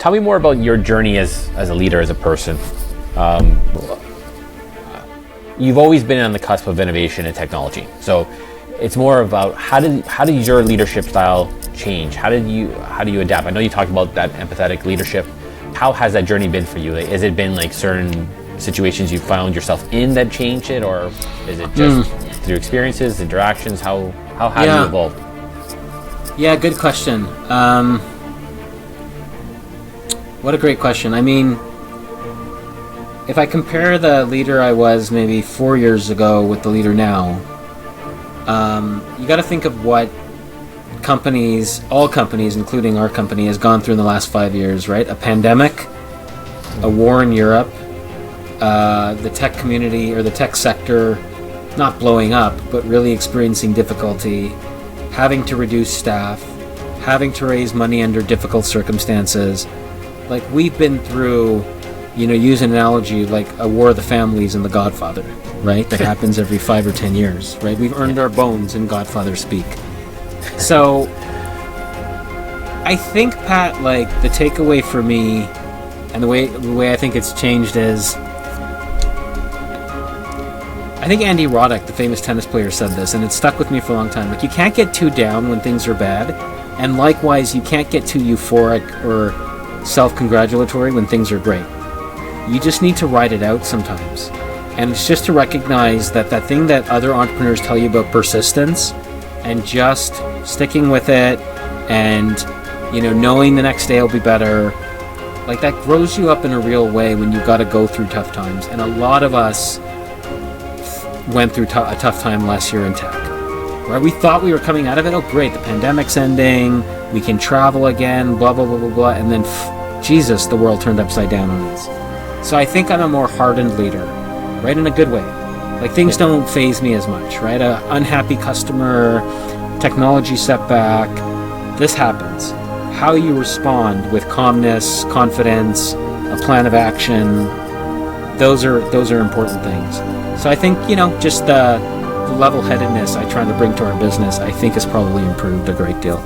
tell me more about your journey as a leader, as a person. You've always been on the cusp of innovation and technology. So it's more about how did your leadership style change? How do you adapt? I know you talked about that empathetic leadership. How has that journey been for you? Like, has it been like certain situations you found yourself in that changed it, or is it just through experiences, interactions? How have you evolved? Yeah, good question. What a great question. I mean, if I compare the leader I was maybe 4 years ago with the leader now, you got to think of what all companies, including our company, has gone through in the last 5 years, right? A pandemic, a war in Europe, the tech community or the tech sector not blowing up, but really experiencing difficulty, having to reduce staff, having to raise money under difficult circumstances. Like, we've been through, use an analogy like a war of the families in the Godfather, right? That happens every 5 or 10 years, right? We've earned our bones in Godfather speak. So I think, Pat, like, the takeaway for me and the way I think it's changed is, I think Andy Roddick, the famous tennis player, said this, and it stuck with me for a long time. Like, you can't get too down when things are bad, and likewise, you can't get too euphoric or self-congratulatory when things are great. You just need to ride it out sometimes. And it's just to recognize that thing that other entrepreneurs tell you about persistence and just sticking with it and, knowing the next day will be better, like, that grows you up in a real way when you've got to go through tough times. And a lot of us went through a tough time last year in tech. Right? We thought we were coming out of it. Oh, great, the pandemic's ending. We can travel again, blah, blah, blah, blah, blah. And then, Jesus, the world turned upside down on us. So I think I'm a more hardened leader, right? In a good way. Like, things don't faze me as much, right? An unhappy customer, technology setback, this happens. How you respond with calmness, confidence, a plan of action, those are important things. So I think, just the level-headedness I try to bring to our business, I think has probably improved a great deal.